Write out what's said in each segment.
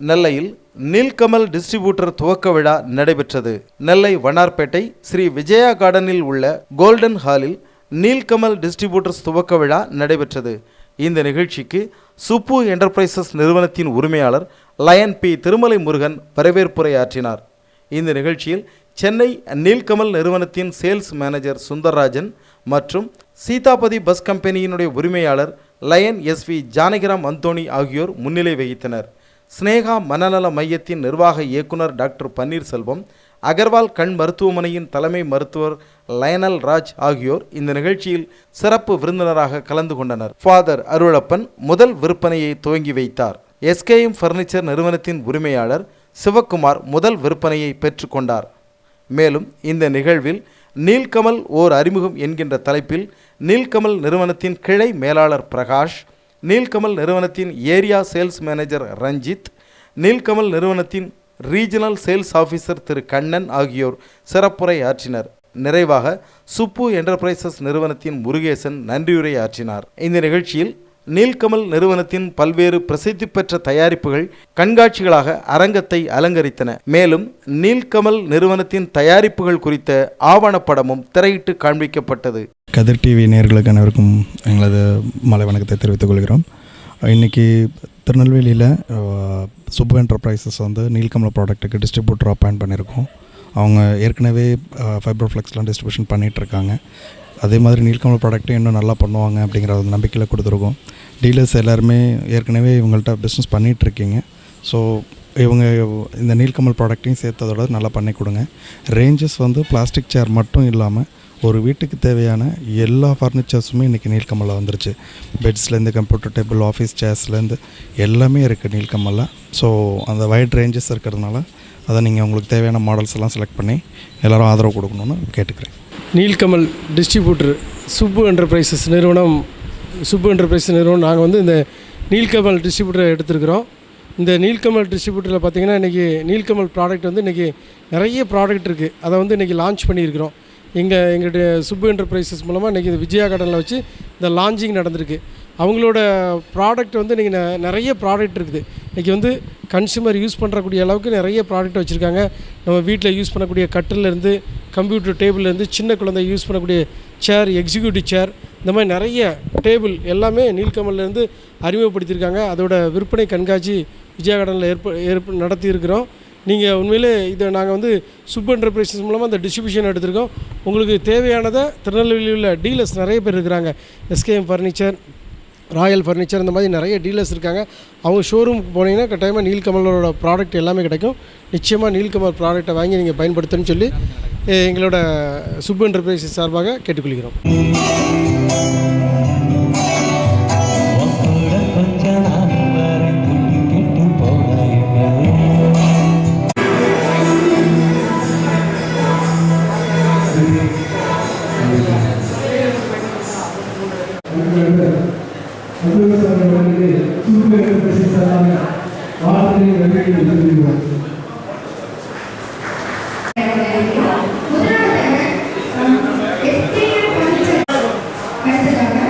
நெல்லையில் நீல்கமல் டிஸ்ட்ரிபியூட்டர் துவக்க விழா நடைபெற்றது. நெல்லை வண்ணார்பேட்டை ஸ்ரீ விஜயா கார்டனில் உள்ள கோல்டன் ஹாலில் நீல்கமல் டிஸ்ட்ரிபியூட்டர்ஸ் துவக்க விழா நடைபெற்றது. இந்த நிகழ்ச்சிக்கு சுப்பு என்டர்பிரைசஸ் நிறுவனத்தின் உரிமையாளர் லயன் பி திருமலை முருகன் வரவேற்புரை ஆற்றினார். இந்த நிகழ்ச்சியில் சென்னை நீல்கமல் நிறுவனத்தின் சேல்ஸ் மேனேஜர் சுந்தர்ராஜன் மற்றும் சீதாபதி பஸ் கம்பெனியினுடைய உரிமையாளர் லயன் எஸ்வி ஜானகிராம் அந்தோணி ஆகியோர் முன்னிலை வகித்தனர். ஸ்னேகா மனநல மையத்தின் நிர்வாக இயக்குனர் டாக்டர் பன்னீர்செல்வம், அகர்வால் கண் மருத்துவமனையின் தலைமை மருத்துவர் லயனல் ராஜ் ஆகியோர் இந்த நிகழ்ச்சியில் சிறப்பு விருந்தினராக கலந்து கொண்டனர். ஃபாதர் அருளப்பன் முதல் விற்பனையை துவங்கி வைத்தார். எஸ்கேஎம் ஃபர்னிச்சர் நிறுவனத்தின் உரிமையாளர் சிவக்குமார் முதல் விற்பனையை பெற்றுக்கொண்டார். மேலும் இந்த நிகழ்வில் நீல்கமல் ஓர் அறிமுகம் என்கின்ற தலைப்பில் நீல்கமல் நிறுவனத்தின் கிளை மேலாளர் பிரகாஷ், நீல்கமல் நிறுவனத்தின் area sales manager Ranjith, Nilkamal நிறுவனத்தின் regional sales officer Thiru Kannan ஆகியோர் சிறப்புரை ஆற்றினர். நிறைவாக சுப்பு என்டர்பிரைசஸ் நிறுவனத்தின் முருகேசன் நன்றியுரை ஆற்றினார். இந்த நிகழ்ச்சியில் நீல்கமல் நிறுவனத்தின் பல்வேறு பிரசித்தி பெற்ற தயாரிப்புகள் கண்காட்சிகளாக அரங்கத்தை அலங்கரித்தன. மேலும் நீல்கமல் நிறுவனத்தின் தயாரிப்புகள் குறித்த ஆவணப்படமும் திரையிட்டு காண்பிக்கப்பட்டது. கதிர் டிவி நேயர்களுக்கு அனைவருக்கும் எங்களது மாலை வணக்கத்தை தெரிவித்துக் கொள்கிறோம். இன்றைக்கி திருநெல்வேலியில் சுப்பு என்டர்பிரைசஸ் நீல்கமல் ப்ராடக்ட்டுக்கு டிஸ்ட்ரிபியூட்டர் அப்பாயிண்ட் பண்ணியிருக்கோம். அவங்க ஏற்கனவே ஃபைப்ரோஃப்ளெக்ஸ்லாம் டிஸ்ட்ரிபியூஷன் பண்ணிகிட்ருக்காங்க. அதே மாதிரி நீல்கமல் ப்ராடக்ட்டும் இன்னும் நல்லா பண்ணுவாங்க அப்படிங்கிற ஒரு நம்பிக்கையில் கொடுத்துருக்கோம். டீலர்ஸ் எல்லாருமே ஏற்கனவே இவங்கள்ட்ட பிஸ்னஸ் பண்ணிகிட்ருக்கீங்க. ஸோ இவங்க இந்த நீல்கமல் ப்ராடக்ட்டையும் சேர்த்ததோட நல்லா பண்ணி கொடுங்க. ரேஞ்சஸ் பிளாஸ்டிக் சேர் மட்டும் இல்லாமல் ஒரு வீட்டுக்கு தேவையான எல்லா ஃபர்னிச்சர்ஸுமே இன்றைக்கி நீல்கமலில் வந்துருச்சு. பெட்ஸ்லேருந்து கம்ப்யூட்டர் டேபிள், ஆஃபீஸ் சேர்ஸ்லேருந்து எல்லாமே இருக்குது நீல்கமலில். ஸோ அந்த வைட் ரேஞ்சஸ் இருக்கிறதுனால அதை நீங்கள் உங்களுக்கு தேவையான மாடல்ஸ் எல்லாம் செலக்ட் பண்ணி எல்லோரும் ஆதரவு கொடுக்கணுன்னு கேட்டுக்கிறேன். நீல்கமல் டிஸ்ட்ரிபியூட்டர் சுப்பு என்டர்பிரைசஸ் நிறுவனம் நாங்கள் இந்த நீல்கமல் டிஸ்ட்ரிபியூட்டரை எடுத்துருக்குறோம். இந்த நீல்கமல் டிஸ்ட்ரிபியூட்டரில் பார்த்திங்கன்னா இன்றைக்கி நீல்கமல் ப்ராடக்ட் இன்றைக்கி நிறைய ப்ராடக்ட் இருக்குது. அதை இன்றைக்கி லான்ச் பண்ணியிருக்கிறோம். எங்களுடைய சுப்பு என்டர்பிரைசஸ் மூலமாக இன்றைக்கி இந்த விஜயா கார்டனில் வச்சு இந்த லான்ச்சிங் நடந்திருக்கு. அவங்களோட ப்ராடக்ட் இன்றைக்கி நிறைய ப்ராடக்ட் இருக்குது. இன்றைக்கி கன்சூமர் யூஸ் பண்ணுறக்கூடிய அளவுக்கு நிறைய ப்ராடக்ட் வச்சுருக்காங்க. நம்ம வீட்டில் யூஸ் பண்ணக்கூடிய கட்டிலேருந்து, கம்ப்யூட்டர் டேபிள்லேருந்து, சின்ன குழந்தை யூஸ் பண்ணக்கூடிய சேர், எக்ஸிக்யூட்டிவ் சேர், இந்த மாதிரி நிறைய டேபிள் எல்லாமே நீல்கமல்லேருந்து அறிமுகப்படுத்தியிருக்காங்க. அதோட விற்பனை கண்காட்சி விஜயா கார்டனில் நடத்தியிருக்கிறோம். நீங்கள் உண்மையிலே இதை நாங்கள் சுப்பு என்டர்பிரைசஸ் மூலமாக அந்த டிஸ்ட்ரிபியூஷன் எடுத்திருக்கோம். உங்களுக்கு தேவையானதை திருநெல்வேலியில் உள்ள டீலர்ஸ் நிறைய பேர் இருக்கிறாங்க. எஸ்கேஎம் ஃபர்னிச்சர், ராயல் ஃபர்னிச்சர், இந்த மாதிரி நிறைய டீலர்ஸ் இருக்காங்க. அவங்க ஷோரூமுக்கு போனீங்கன்னா கட்டாயமாக நீல்கமலோட ப்ராடக்ட் எல்லாமே கிடைக்கும். நிச்சயமாக நீல்கமல் ப்ராடக்டை வாங்கி நீங்கள் பயன்படுத்தணும்னு சொல்லி எங்களோட சுப்பு என்டர்பிரைசஸ் சார்பாக கேட்டுக்கொள்கிறோம். அடுத்ததாக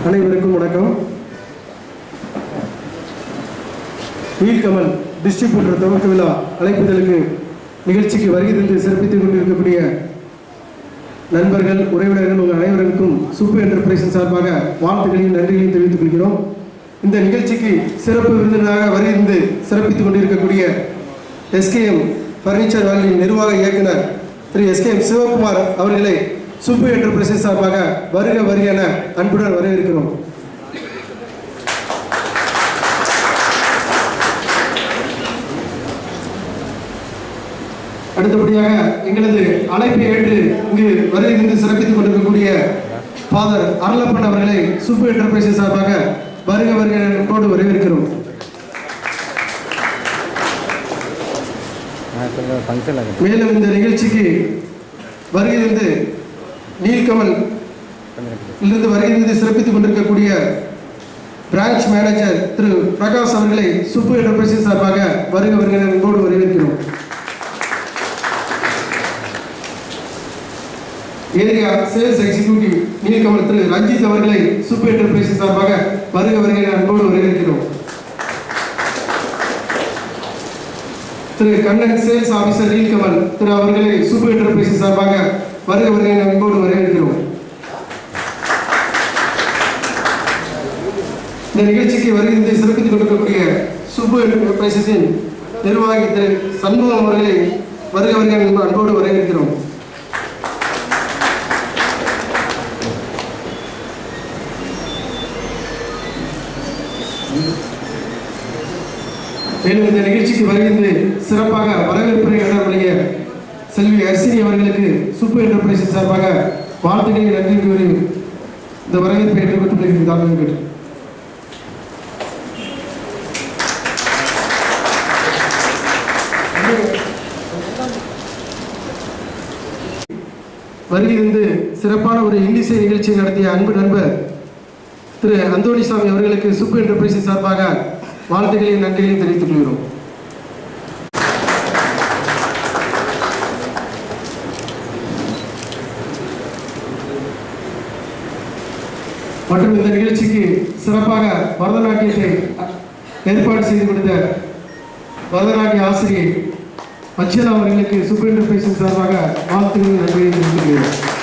அனைவருக்கும் வணக்கம். நீல்கமல் டிஸ்ட்ரிபியூட்டர் துவக்க விழா அழைப்புதலுக்கு நிகழ்ச்சிக்கு வருகை தந்து சிறப்பித்துக் கொண்டிருக்கக்கூடிய நண்பர்கள், உறவினர்கள் உங்கள் அனைவருக்கும் சூப்பர் என்டர்பிரைசஸ் சார்பாக வாழ்த்துக்களையும் நன்றிகளையும் தெரிவித்துக் கொள்கிறோம். இந்த நிகழ்ச்சிக்கு சிறப்பு விருந்தினராக வருகை தந்து சிறப்பித்துக் கொண்டிருக்கக்கூடிய எஸ்கேஎம் ஃபர்னிச்சர் வேலையின் நிர்வாக இயக்குனர் திரு எஸ்கேஎம் சிவகுமார் அவர்களை சூப்பர் என்டர்பிரைசஸ் சார்பாக வருக வருக என அன்புடன் வரவேற்கிறோம். அடுத்தபடியாக எங்களது அழைப்பை ஏற்று இங்கு வருகை தந்து சிறப்பித்துக் கொண்டிருக்கக்கூடிய ஃபாதர் அருளப்பன் அவர்களை சூப்பர் என்டர்பிரைசஸ் சார்பாக வருக வருக என்போடு வரவேற்கிறோம். மேலும் இந்த நிகழ்ச்சிக்கு வருகை தந்து நீல்கமல் இருந்து வருகை தந்து சிறப்பித்துக் கொண்டிருக்கக்கூடிய பிரான்ச் மேனேஜர் திரு பிரகாஷ் அவர்களை சூப்பர் என்டர்பிரைசஸ் சார்பாக வருக வருக என்போடு வரவேற்கிறோம். ஏரியா சேல்ஸ் எக்ஸிக்யூட்டிவ் நீல்கமல் திரு ரஞ்சித் அவர்களை சூப்பர் என்டர்பிரைசஸ் சார்பாக வருக வருக அன்போடு வரவேற்கிறோம். திரு கண்ணன் சேல்ஸ் ஆபீசர் நீல்கமல் திரு அவர்களை சூப்பர் என்டர்பிரைசஸ் சார்பாக வருக வருக அன்போடு வரவேற்கிறோம். இந்த நிகழ்ச்சிக்கு வருகை சிறப்பித்துக் கொண்டிருக்கக்கூடிய சூப்பர் என்டர்பிரைசஸின் நிர்வாகி திரு சண்முகம் அவர்களை வருக வருக அன்போடு வரவேற்கிறோம். மேலும் இந்த நிகழ்ச்சிக்கு வருகின்ற சிறப்பாக வரவேற்புரை இடர்படிய செல்வி அர்சினி அவர்களுக்கு சூப்பர் என்டர்பிரைசஸ் சார்பாக வாழ்த்துக்களை நன்றி கூறி இந்த வரவேற்பை ஏற்றுக்கொண்டு வருகிறது சிறப்பான ஒரு இன்னிசை நிகழ்ச்சியை நடத்திய அன்பு நண்பர் திரு அந்தோணிசாமி அவர்களுக்கு சூப்பர் என்டர்பிரைசஸ் சார்பாக வாழ்த்துக்களையும் நன்றிகளையும் தெரிவித்துக் கொள்கிறோம். மற்றும் இந்த நிகழ்ச்சிக்கு சிறப்பாக பரதநாட்டியத்தை ஏற்பாடு செய்து கொடுத்த பரதநாட்டிய ஆசிரியை மச்சலா அவர்களுக்கு சூப்பர் என்டர்பிரைசஸ் சார்பாக வாழ்த்துக்களையும் நன்றிகளையும் தெரிவித்துக் கொள்கிறோம்.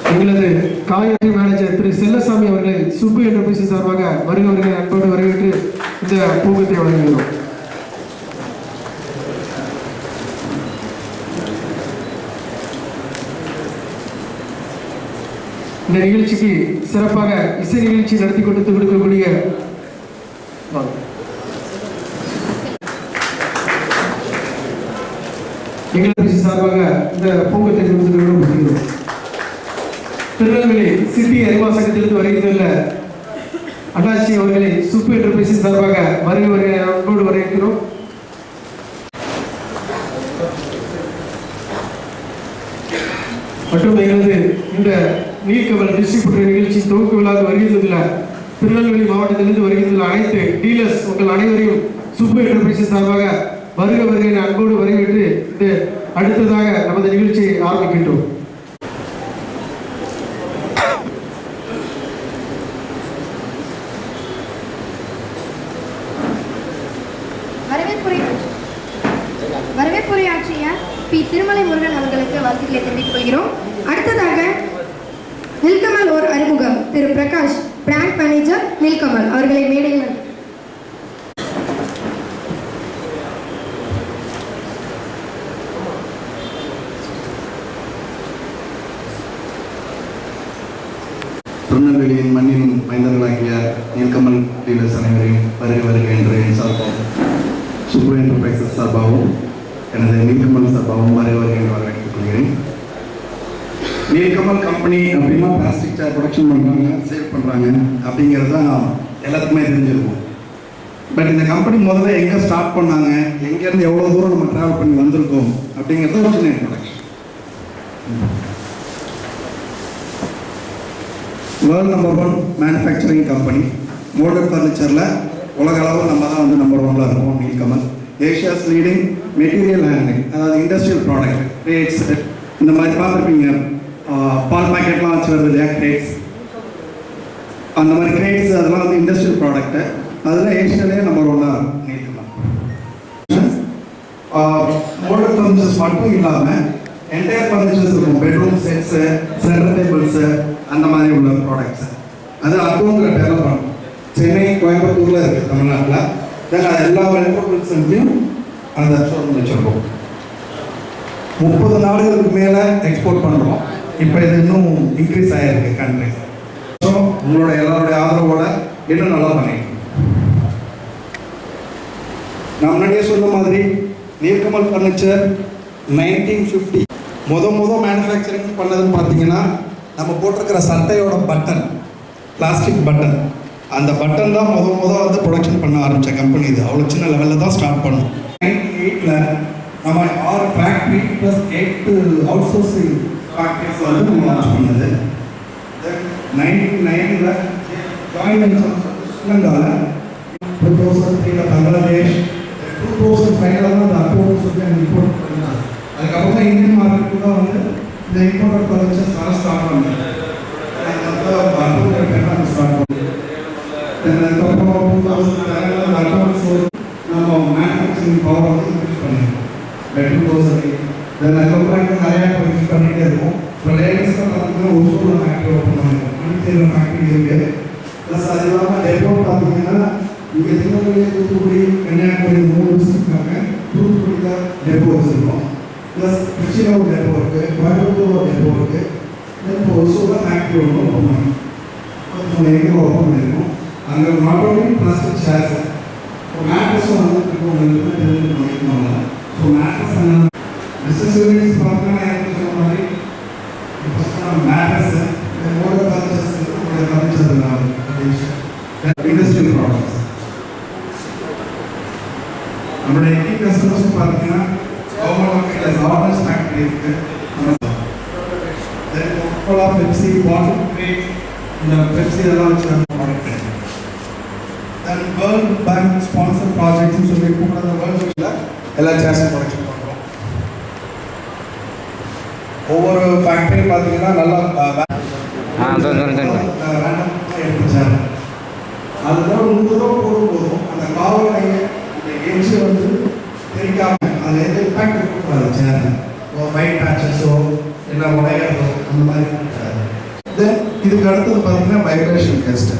எங்களது காய்கறி மேனேஜர் திரு செல்லசாமி அவர்களை சூப்பர் என்டர்பிரைசஸ் சார்பாக வருக வருக அன்போடு வரவேற்று இந்த பூங்கத்தை வழங்குகிறோம். இந்த நிகழ்ச்சிக்கு சிறப்பாக இசை நிகழ்ச்சி நடத்தி கொடுக்கக்கூடிய எங்களுக்கு சார்பாக இந்த பூங்கத்தை கொடுத்துக்கிறோம். திருநெல்வேலி சிட்டி அறிவாசகத்திலிருந்து வருகின்ற அண்ணாச்சி அவர்களை சூப்பர் என்டர்பிரைசஸ் சார்பாக வருக வருக அன்போடு வரவேற்கிறோம். மற்றும் எங்களது இந்த நீல்கமல் டிஸ்ட்ரிபியூட்டர் நிகழ்ச்சி துவக்க விழாவுக்கு வருகின்ற திருநெல்வேலி மாவட்டத்திலிருந்து வருகின்ற அனைத்து டீலர்ஸ் உங்கள் அனைவரையும் சூப்பர் என்டர்பிரைசஸ் சார்பாக வருக வருக அன்போடு வரவேற்று இந்த அடுத்ததாக நமது நிகழ்ச்சியை ஆரம்பிக்கின்றோம். வரவேற்புரையாற்றிய பி திருமலை முருகன் அவர்களுக்கு வாழ்த்துக்களை தெரிவித்துக் கொள்கிறோம். அடுத்ததாக நீல்கமல் ஓர் அறிமுகம் திரு பிரகாஷ் பிராண்ட் மேனேஜர் நீல்கமல் அவர்களை மேடையில் திருநெல்வேலியின் மண்ணின் மைந்தர்களாகிய நீல்கமல் டீலர்ஸ் அனைவரையும் வருக வருக என்று என் சார்பாகவும் சூப்பர் என்டர்பிரைசஸ் சார்பாகவும் எனது நீல்கமல் சார்பாகவும் வருக வருக என்று வரவேற்றுக் கொள்கிறேன். நீல்கமல் கம்பெனி அப்படின்னா பிளாஸ்டிக் சேர் ப்ரொடக்ஷன் பண்ணுறாங்க, சேல் பண்ணுறாங்க அப்படிங்கிறது தான் எல்லாத்துக்குமே தெரிஞ்சிருக்கும். பட் இந்த கம்பெனி முதல்ல எங்கே ஸ்டார்ட் பண்ணாங்க, எங்கேருந்து எவ்வளோ தூரம் நம்ம ட்ராவல் பண்ணி வந்திருக்கோம் அப்படிங்கிறது ஒரு சின்ன introduction. World number 1 manufacturing company moulded ஃபர்னிச்சரில் உலக அளவில் நம்ம தான் வந்து நம்பர் 1ல் இருக்கோம். Nilkamal Asia's leading material handling, அதாவது இண்டஸ்ட்ரியல் ப்ராடக்ட் கிரேட்ஸ், இந்த மாதிரி பார்த்துருப்பீங்க. பால் பாக்கெட்லாம் வச்சு வருது இல்லையா, கிரேட்ஸ், அந்த மாதிரி கிரேட்ஸ் அதெல்லாம் வந்து இண்டஸ்ட்ரியல் ப்ராடக்ட்டு. அதில் ஏஷியாலே நம்பர் 1 இருக்கும் நீல்கமல். மோல்டட் ஃபர்னிச்சர்ஸ் மட்டும் இல்லாமல் என்டையர் ஃபர்னிச்சர்ஸ் இருக்கும். பெட்ரூம் செட்ஸு, சென்டர் டேபிள்ஸு, அந்த மாதிரி உள்ள ப்ராடக்ட்ஸு. அது அக்கௌங்கிற பேரில் பண்ணுறோம். சென்னை, கோயம்புத்தூரில் இருக்குது தமிழ்நாட்டில். தென் அது எல்லா மெட்ரோபாலிட்டன்ஸ்லையும் அந்த ஷோரூம் வச்சுருக்கோம். 30 நாடுகளுக்கு மேலே எக்ஸ்போர்ட் பண்ணுறோம். இப்போ இது இன்னும் இன்க்ரீஸ் ஆகிருக்கு கண்ட்ரி. ஸோ உங்களோட எல்லாருடைய ஆதரவோட இன்னும் நல்லா பண்ணிக்கணும். நான் முன்னாடியே சொன்ன மாதிரி நீல்கமல் ஃபர்னிச்சர் 1950 முத மேனுஃபேக்சரிங் பண்ணதுன்னு பார்த்தீங்கன்னா, நம்ம போட்டிருக்கிற சட்டையோட பட்டன், பிளாஸ்டிக் பட்டன், அந்த பட்டன் தான் முத வந்து ப்ரொடக்ஷன் பண்ண ஆரம்பித்த கம்பெனி இது. அவ்வளோ சின்ன லெவலில் தான் ஸ்டார்ட் பண்ணோம். 98 நம்ம 6 factory plus 8 out sourcing factories வந்து நம்ம லான்ச் பண்ணது. 99 ஜாயின் வெஞ்சர் ஸ்ரீலங்காவில், 2003 பங்களாதேஷ், 2005 தான் அந்த அக்கௌண்ட் சொல்லி இம்போர்ட் பண்ணாங்க. அதுக்கப்புறம் தான் இந்தியன் மார்க்கெட்டு தான் வந்து இந்த இம்போர்ட் ஃபர்னிச்சர்ஸ் வர ஸ்டார்ட் பண்ணாங்க. ஸ்டார்ட் பண்ணோம். அதுக்கப்புறம் 2007 அக்கௌண்ட்ஸ் நம்ம மேனுஃபேக்சரிங் பவர் வந்து இன்க்ரீஸ் பண்ணியிருக்கோம். 2008 அதுக்கப்புறம் நிறையா இன்க்ரீஸ் பண்ணிகிட்டே இருக்கும். இப்போ லேட்டஸ்ட்டாக பார்த்தீங்கன்னா ஒசூரில் ஃபேக்ட்ரி ஓப்பன் பண்ணியிருக்கோம். அனைத்து ஃபேக்ட்ரி இருக்குது. ப்ளஸ் அது இல்லாமல் டெப்போ பார்த்தீங்கன்னா இங்கே திருநெல்வேலி, தூத்துக்குடி, கன்னியாகுமரி 3 டிஸ்ட்ரிக்ட்காக தூத்துக்குடியில் டெப்போ வச்சுருக்கோம். ப்ளஸ் திருச்சியில் ஒரு டெப்போ இருக்குது, கோயம்புத்தூர் ஒரு டெப்போ இருக்குது. இப்போ ஒசூரில் ஃபேக்ட்ரி ஒன்று ஓப்பன் பண்ணோம். கொஞ்சம் எங்கே ஓப்பன் பண்ணியிருக்கோம். அங்கே நாட் ஓன்லி பிளாஸ்டிக் சேர்ஸ், மேட்ரஸும் வந்து உங்களுக்கு தெரிஞ்சுக்கணும். ஸோ மேட்ரஸ் பிஸ்னஸ் யூனிட்ஸ் பார்த்தீங்கன்னா எனக்கு சொன்ன மாதிரி இப்போ mattress, moulded furnitures, industrial products. நம்மளுடைய கீ கஸ்டமர்ஸ் பார்த்தீங்கன்னா கவர்மெண்ட் ஆர்டர்ஸ் ஃபேக்ட்ரி இருக்குது. கோகோலா, பெப்சி, பாட்டில் கிரேட், இந்த பெப்சி எல்லாம் வச்சு ப்ராடக்ட். தென் வேர்ல்ட் பேங்க் ஸ்பான்சர் ப்ராஜெக்ட்னு சொல்லி கூட அந்த வேர்ல்டு பேங்கில் எல்லா சேர்ஸும் ப்ரொடக்ஷன் பண்ணுறோம். ஒவ்வொரு ஃபேக்ட்ரியும் பார்த்தீங்கன்னா நல்லா எடுத்து சேர் அதுதான் 100 ரூபா போடும்போதும் அந்த காவலையை அந்த எட்ஜு வந்து தெரிக்காமல் அதில் எந்த இம்பேக்ட் இருக்கக்கூடாது. சேர் ஒயிட் பேச்சஸோ இல்லை உடையதோ அந்த மாதிரி. தென் இதுக்கு அடுத்தது பார்த்தீங்கன்னா வைப்ரேஷன் டெஸ்ட்.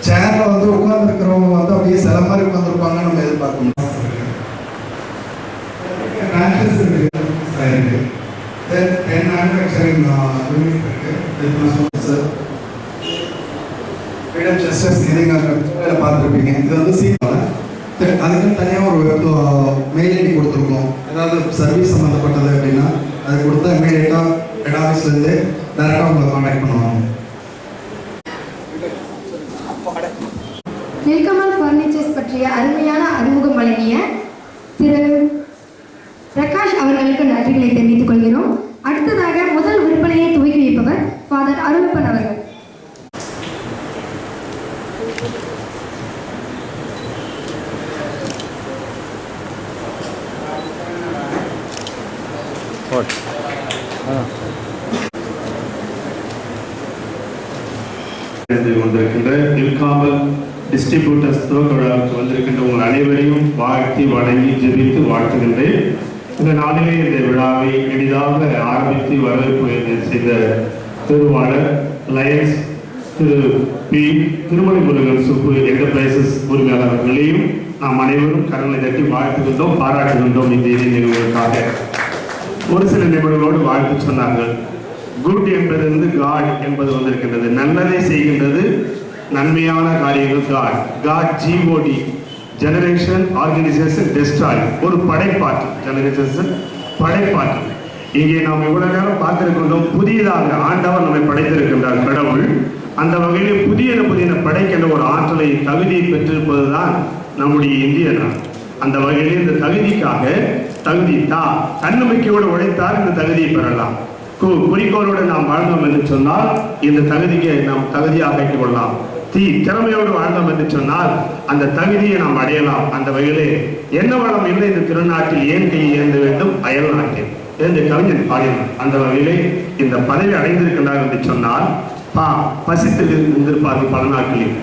சேரில் வந்து உட்காந்துருக்கிறவங்க வந்து அப்படியே சில மாதிரி உட்காந்துருப்பாங்க, நம்ம எதிர்பார்க்க முடியும். பிரான்ச்சஸ் இருக்குது. தென் 10 மேனுஃபேக்சரிங் யூனிட் இருக்குது. ஃப்ரீடம் ஜஸ்டஸ் இது நீங்கள் பார்த்துருப்பீங்க. இது வந்து சீப்பாக அதுக்கு தனியாக ஒரு மெயில் ஐடி கொடுத்துருக்கோம். ஏதாவது சர்வீஸ் சம்மந்தப்பட்டது அப்படின்னா அது கொடுத்தா இமீடியட்டாக ஹெட் ஆஃபீஸ்லேருந்து டேரெக்டாக உங்களை கான்டாக்ட் பண்ணுவாங்க. நீல்கமல் ஃபர்னிச்சர்ஸ் பற்றிய அருமையான அறிமுகம் வழங்கிய திரு பிரகாஷ் அவர்களுக்கு நன்றிகளை தெரிவித்துக் கொள்கிறோம். அடுத்ததாக முதல் விற்பனையை துவக்கி வைப்பவர் ஃபாதர் அருளப்பன் அவர்கள். வந்திருக்கின்ற நீல்கமல் டிஸ்ட்ரிபியூட்டர்ஸ் துவக்க விழாவுக்கு வந்திருக்கின்ற உங்கள் அனைவரையும் வாழ்த்தி வணங்கி ஜெபித்து வாழ்த்துகின்றேன். இந்த நாளிலே இந்த விழாவை எளிதாக ஆரம்பித்து வரவேற்பு செய்த திருவாளர் லயன்ஸ் திரு பி. திருமலை முருகன் சுப்பு என்டர்பிரைசஸ் உரிமையாளர்களையும் நாம் அனைவரும் கரங்களை தட்டி வாழ்த்துகின்றோம், பாராட்டுகின்றோம். இந்த நிகழ்வுகளுக்காக ஒரு சில நிபுணர்களோடு வாழ்த்து சொன்னார்கள். குட் என்பது காட் என்பது வந்திருக்கின்றது. நல்லதை செய்கின்றது, நன்மையான காரியங்கள் God. God GOD, generation organisation destroy, ஒரு படைப்பாற்றல். ஜெனரேஷன் படைப்பாற்றல். இங்கே நாம் இவ்வளவு நேரம் பார்த்திருக்கின்றோம், புதியதாக ஆண்டவர் நம்மை படைத்திருக்கின்றார் கடவுள். அந்த வகையிலே புதிய படைக்கின்ற ஒரு ஆற்றலை தகுதியை பெற்றிருப்பதுதான் நம்முடைய இந்திய நாடு. அந்த வகையிலே இந்த தகுதிக்காக தன்னம்பிக்கையோடு உழைத்தால் இந்த தகுதியை பெறலாம். குறிக்கோளோடு நாம் வாழ்ந்தோம் என்று சொன்னால் இந்த தகுதியை நாம் தகுதியாக ஆக்கிக் கொள்ளலாம். திறமையோடு வாழ்ந்தோம் என்று சொன்னால் அந்த தகுதியை நாம் அடையலாம். அந்த வகையிலே என்ன வளம் இல்லை இந்த திருநாட்டில் ஏன் கையை ஏந்த வேண்டும் அயல் நாட்டில் என்று கவிஞன் பாடினார். அந்த வகையிலே இந்த பதவி அடைந்திருக்கிறார் என்று சொன்னால் பசித்து இருந்திருப்பார்கள், பல நாட்களில்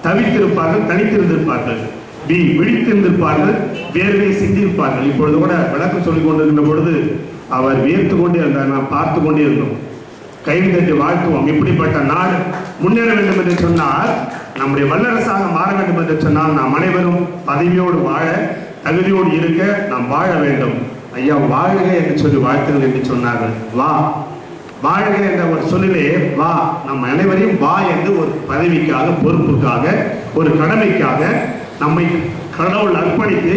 தவித்திருப்பார்கள், தனித்திருந்திருப்பார்கள், விழித்திருந்திருப்பார்கள், வேர்வை சிந்திருப்பார்கள். இப்பொழுது கூட விளக்கம் சொல்லிக் கொண்டிருக்கின்ற பொழுது அவர் வியர்த்து கொண்டே இருந்தார், நாம் பார்த்து கொண்டே இருந்தோம். கைது தட்டி வாழ்த்துவோம். இப்படிப்பட்ட நாடு முன்னேற வேண்டும் என்று சொன்னால், நம்முடைய வல்லரசாக மாற வேண்டும் என்று சொன்னால் நாம் அனைவரும் பதவியோடு வாழ, தகுதியோடு இருக்க நாம் வாழ வேண்டும். ஐயா வாழ்க என்று சொல்லி வாழ்த்துங்கள் என்று சொன்னார்கள். வாழ்க என்ற ஒரு சொல்லிலே நம் அனைவரையும் என்று ஒரு பதவிக்காக, பொறுப்புக்காக, ஒரு கடமைக்காக நம்மை கடவுள் அர்ப்பணித்து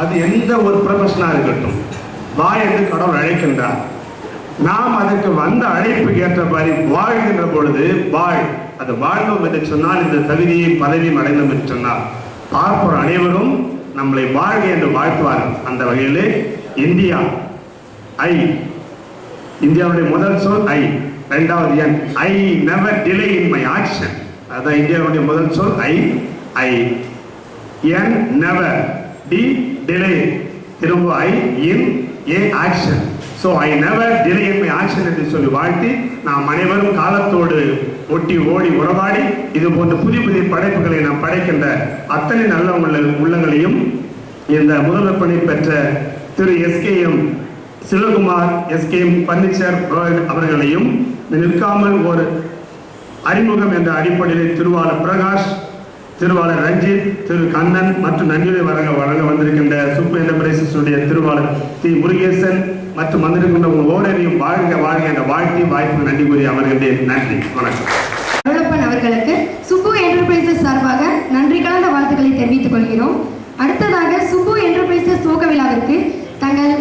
அது எந்த ஒரு ப்ரொஃபஷனாக இருக்கட்டும் என்று கடவுள் அழைக்கின்றார். நாம் அதற்கு வந்த அழைப்புக்கு ஏற்றபடி வாழ்கின்ற பொழுது அது வாழ்ந்தோம் என்று சொன்னால், இந்த தகுதியை பதவியும் அடைந்தோம் என்று சொன்னால் பார்ப்போர் அனைவரும் நம்மளை வாழ்க என்று வாழ்த்துவார்கள். அந்த வகையிலே இந்தியாவுடைய முதல் சொல் இரண்டாவது எண் I never delay in my action. அதான் இந்தியாவுடைய முதல் சொல் ஐ என் நெவர் டிலே, திரும்ப in action. So I never delay in my action என்று சொல்லி வாழ்த்தி நாம் அனைவரும் காலத்தோடு ஒட்டி ஓடி உறவாடி இது போன்ற புதிய படைப்புகளை நாம் படைக்கின்ற அத்தனை நல்ல உள்ளங்களையும் இந்த முதல்வர் பணி பெற்ற திரு SKM சிவகுமார், SKM பன்னீர்செல்வம் அவர்களையும் நிற்காமல் ஒரு அறிமுகம் என்ற அடிப்படையில் திருவாளர் பிரகாஷ், திருவாளர் ரஞ்சித், திரு கண்ணன் மற்றும் நன்றியை வழங்க வந்திருக்கின்ற சுப்பு என்டர்பிரைசஸ் திருவாளர் முருகேசன் மற்றும் வந்திருக்கின்ற ஓரரையும் வாழ்க என்ற வாழ்த்தி வாய்ப்பு நன்றி கூறி அவர்களுடைய நன்றி, வணக்கம். அருளப்பன் அவர்களுக்கு சுப்பு என்டர்பிரைசஸ் சார்பாக நன்றி கலந்த வாழ்த்துக்களை தெரிவித்துக் கொள்கிறோம். அடுத்ததாக சுப்பு என்டர்பிரைசஸ் துவக்க விழாவிற்கு தங்கள்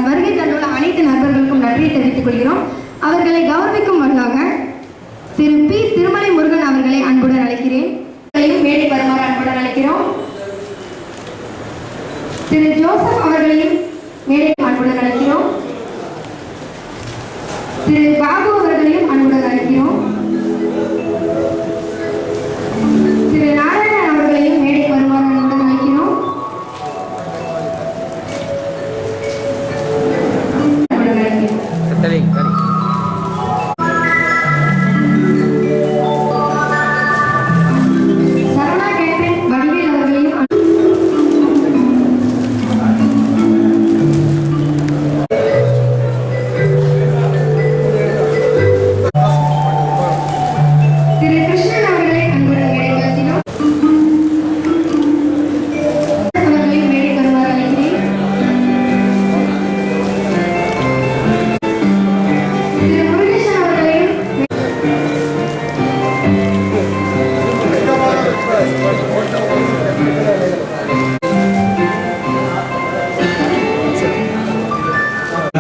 வருகை தந்துள்ள அனைத்து நண்பர்களுக்கும் நன்றியை தெரிவித்துக் கொள்கிறோம். அவர்களை கௌரவிக்கும் வண்ணாக திரு P. திருமலை முருகன் அவர்களை அன்புடன் அழைக்கிறேன். மேடை வருமாறு அன்புடன் அழைக்கிறோம். திரு ஜோசப் அவர்களையும் மேடை அன்புடன் அழைக்கிறோம். திரு பாபு அவர்களையும் அன்புடன் அழைக்கிறோம். திரு நாராயணன் அவர்களையும் மேடை வருமாறு அன்புடன் அழைக்கிறோம். சரவணா கேப்டன் வடிவேல் அவர்களையும் திரு கிருஷ்ணன் அவர்களை அன்புடன் மேடை கலத்தினோம். அவர்களையும் மேடை வருமாறு அழைக்கிறேன். திரு முருகேசன் அவர்களையும்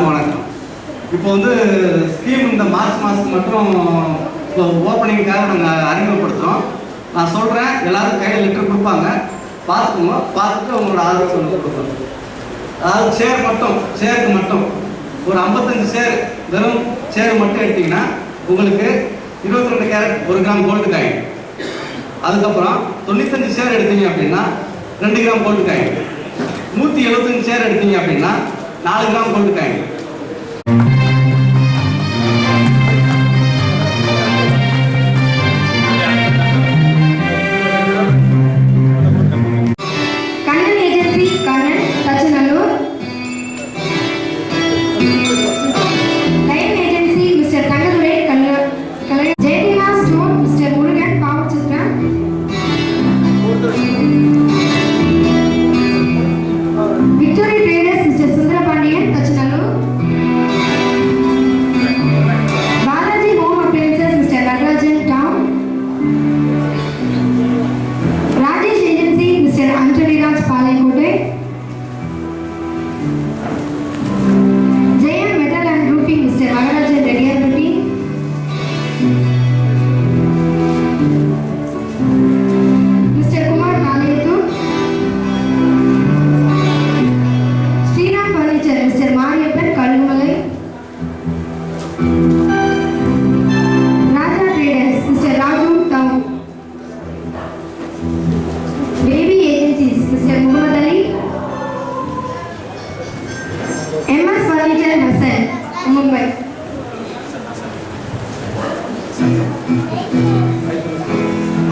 வணக்கம். இப்போ ஸ்கீம் இந்த மார்ச் மாதத்துக்கு மட்டும் ஓப்பனிங்காக நாங்கள் அறிமுகப்படுத்துகிறோம். நான் சொல்கிறேன், எல்லாரும் கையில் லெட்டர் கொடுப்பாங்க, பார்த்துக்கோங்க. பார்த்துட்டு உங்களோட ஆதரவு கொடுப்பாங்க. அதாவது சேருக்கு மட்டும் ஒரு 55 சேர், வெறும் சேர் மட்டும் எடுத்தீங்கன்னா உங்களுக்கு 22 கேரட் 1 கிராம் கோல்டு காயின். அதுக்கப்புறம் 95 சேர் எடுத்தீங்க அப்படின்னா 2 கிராம் கோல்டு காயின். 175 சேர் எடுத்தீங்க அப்படின்னா 4 gram gold coin. Kannan agency, Kannan, Thachanallur. Line agency mister Thangadurai, Jayalalitha store mister Murugan, Pavachithiram. Victory traders mister Sundarapandian, Thachanallur.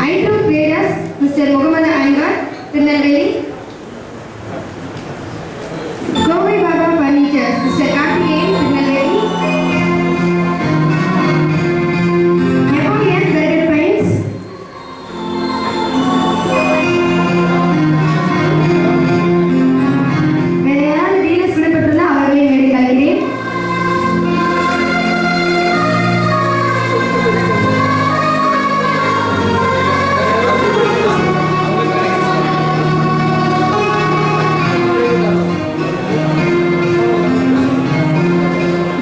ஐட்ரூ traders mister Mohammed Anwar Tirunelveli. Kovai Baba furniture mister Karthikeyan Tirunelveli. Napoleon burger paints. வேற யாராவது டீலர்ஸ் விடப்பட்டுள்ள அவர்களை மேடைக்கு அழைக்கிறேன்.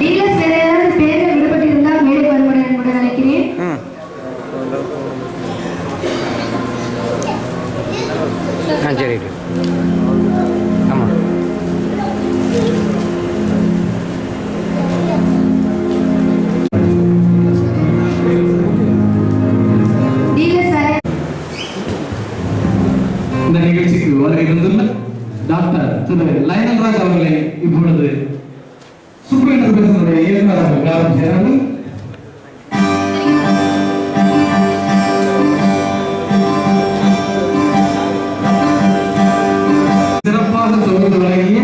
டீலர்ஸ் வேற யாராவது பேர்கள் விடப்பட்டிருந்தால் மேடைக்கு வரும்படி அன்புடன் அழைக்கிறேன். சரி ஆமாம். டீலர்ஸ் வேற இந்த நிகழ்ச்சிக்கு வர இருந்துள்ள டாக்டர் திரு லயனல் ராஜ் அவர்களை இப்பொழுது சுப்ரீம் என்டர்பிரைஸினுடைய இயக்குநர் அவர்கள் கவனம் செய்கிறார்கள். சிறப்பாக தொகுத்து வழங்கிய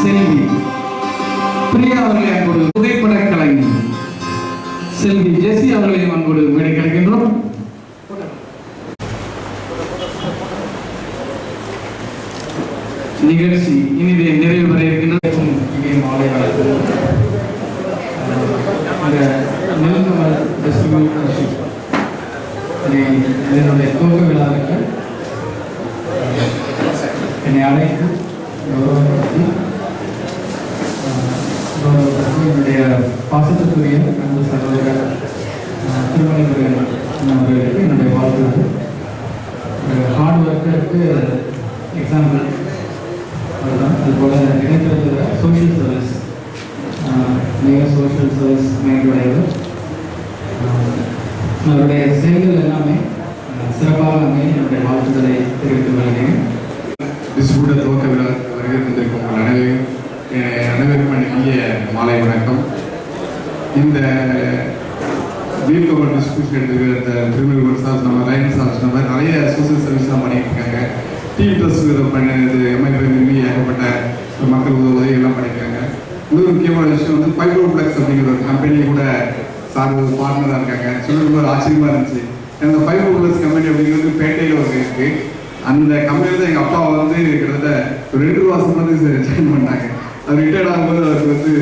செல்வி பிரியா அவர்களை அன்போடு புகைப்பட கலைஞர் செல்வி ஜெசி அவர்களையும் அன்போடு மேடை கிடைக்கின்றோம். நிகழ்ச்சி இனிதே நிறைவு பெற இருக்கின்றது. இங்கே மாலை இதனுடைய துவக்க விழாவிற்கு என்னை அழைத்து என்னுடைய பாசத்துக்குரிய அன்பு சகோதரர் திருமலை அவர்களுக்கு என்னுடைய வாழ்த்துக்கள். ஹார்ட் ஒர்க்கருக்கு எக்ஸாம்பிள் அதுதான். அதுபோல் இடைத்தரத்தில் சோஷியல் சர்வீஸ் மிக சோஷியல் சர்வீஸ் மைண்டுடையவர். அவருடைய செயல்கள் எல்லாமே சிறப்பாக அமைய என்னுடைய வாழ்த்துக்களை தெரிவித்துக் கொள்கிறேன். டிஸ்ட்ரிபியூட்டர் துவக்க விழா வருகை தந்திருக்கும் உங்கள் அனைவருக்கும் இனிய மாலை வணக்கம். இந்த வீல் கவர் டிஸ்ட்ரிபியூஷன் எடுத்துக்கிற திருமணி சார்ஸ் நம்ம லைன் சார்ஸ் நம்ம நிறைய சோசியல் சர்வீஸ்லாம் பண்ணிட்டு இருக்காங்க. டீம் ட்ரெஸ் பண்ணது எம்ஐபி ஏகப்பட்ட மக்கள் உதவி எல்லாம் பண்ணியிருக்காங்க. இன்னொரு முக்கியமான விஷயம் வந்து ஃபைப்ரோப்ளெக்ஸ் அப்படிங்கிற ஒரு கம்பெனி கூட சார் ஒரு பார்ட்னராக இருக்காங்க. சொல்லுறது ஒரு ஆச்சரியமாக இருந்துச்சு. அந்த ஃபைப்ரோப்ளெக்ஸ் கம்பெனி அப்படிங்கிறது பேட்டையில் ஒரு இருக்குது. அந்த கம்பெனியில் தான் எங்கள் அப்பா வந்து கிட்டத்தட்ட ஒரு 2 வருஷம் வந்து ஜாயின் பண்ணாங்க. அது ரிட்டையர்ட் ஆகும்போது அவருக்கு வந்து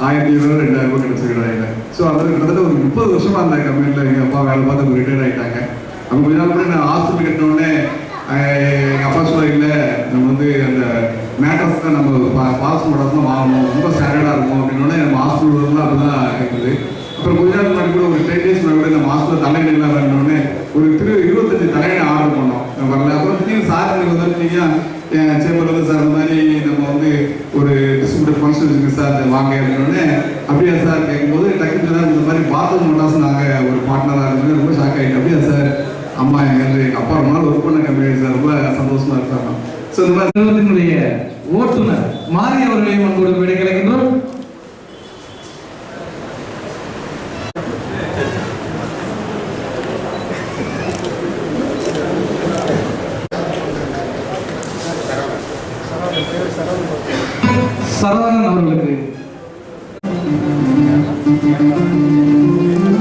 1200 2000 கிடச்சிருக்காங்க. ஸோ அதில் கிட்டத்தட்ட ஒரு 30 வருஷமாக அந்த கம்பெனியில் எங்கள் அப்பா வேலை பார்த்து அவங்க ரிட்டையர்ட் ஆகிட்டாங்க. அவங்க கொஞ்ச நாள் கூட நான் ஹாஸ்பிட்டல் கட்டினோடனே எங்கள் அப்பா சொல்ல இல்லை நம்ம வந்து அந்த மேட்டர்ஸ் தான் நம்ம பாஸ் மாடல்ஸ் தான் வாங்கணும், ரொம்ப ஸ்டாண்டர்டாக இருக்கும் அப்படின்னோடனே நம்ம ஹாஸ்பிட்டல் அப்படி தான் இருக்குது. அப்புறம் கொஞ்ச நாள் முன்னாடி கூட ஒரு 10 days முன்னாடி கூட நம்ம ஹாஸ்பிட்டல் தலைநெல்லாம் வரணுன்னே ஒரு 25 தலையணை ஆர்டர் பண்ணோம் வரல. அப்புறம் திடீர்னு சார் வந்து நீங்கள் சேம்பர் வந்து சார் இந்த மாதிரி நம்ம வந்து ஒரு டிஸ்ட்ரிபியூட்டர் ஃபங்க்ஷன் இருக்குது சார் வாங்க அப்படின்னோடனே அப்படியா சார் கேட்கும்போது டக்குனு இந்த மாதிரி பாத்ரூம் மோட்டார்ஸ் நாங்கள் ஒரு பார்ட்னராக இருந்தது ரொம்ப ஷாக் ஆகிட்டு. அப்படியா சார் அம்மா எங்கள் அப்பா ரொம்ப நாள் ஒர்க் பண்ண கம்பெனி சார் ரொம்ப சந்தோஷமாக இருக்காங்க. ஸோ இந்த மாதிரி நிறுவனத்தினுடைய ஓட்டுநர் மாறி அவர்களையும் அன்போடு விடை கிடைக்கின்றோம். சரவணன் அவர்களுக்கு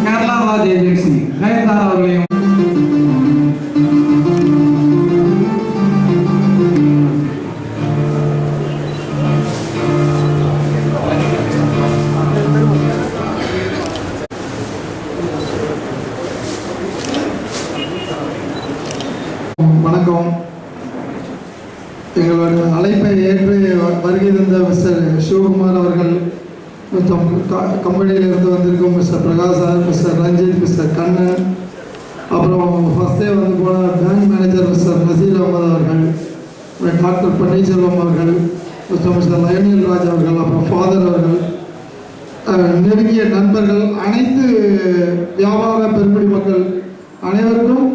கேரளா ராஜ் ஏஜென்சி நயன்தாரா அவர்களையும் வணக்கம். எங்களோட அழைப்பை ஏற்று வருகை தந்த மிஸ்டர் சிவகுமார் அவர்கள், கம்பெனியிலிருந்து வந்திருக்கும் mister Prakash sir, mister Ranjith, mister Kannan, அப்புறம் ஃபஸ்ட்டே வந்து போன bank manager mister Nazeer Ahmed அவர்கள், டாக்டர் பன்னீர்செல்வம் அவர்கள், மிஸ்டர் லயனல் ராஜ் அவர்கள், அப்புறம் ஃபாதர் அவர்கள், நெருங்கிய நண்பர்கள், அனைத்து வியாபார பெருங்குடி மக்கள் அனைவருக்கும்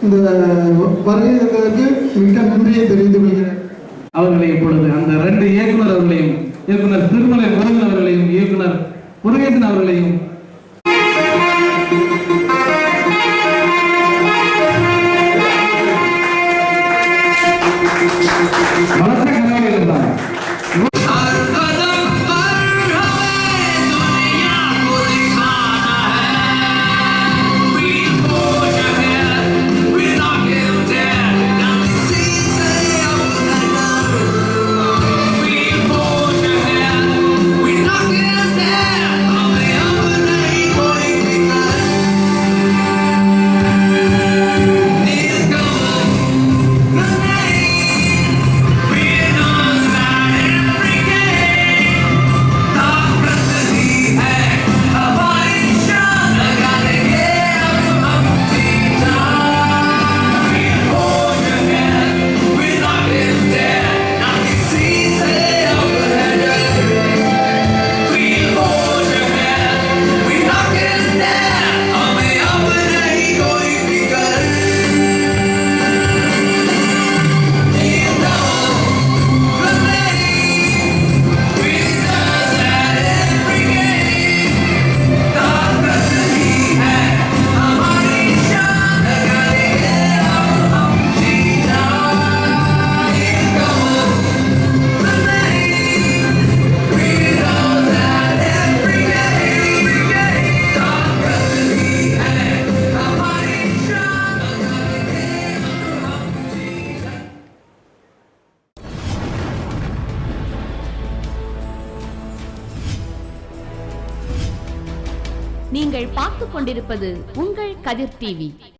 இந்த வருகை தந்ததற்கு மிக்க நன்றியை தெரிவித்துக் கொள்கிறேன். அவர்களை இப்பொழுது அந்த 2 இயக்குனர் அவர்களையும், இயக்குனர் திருமலை முருகன் அவர்களையும், இயக்குனர் முருகேசன் அவர்களையும் நீங்கள் பார்த்துக் கொண்டிருப்பது உங்கள் கதிர் டிவி.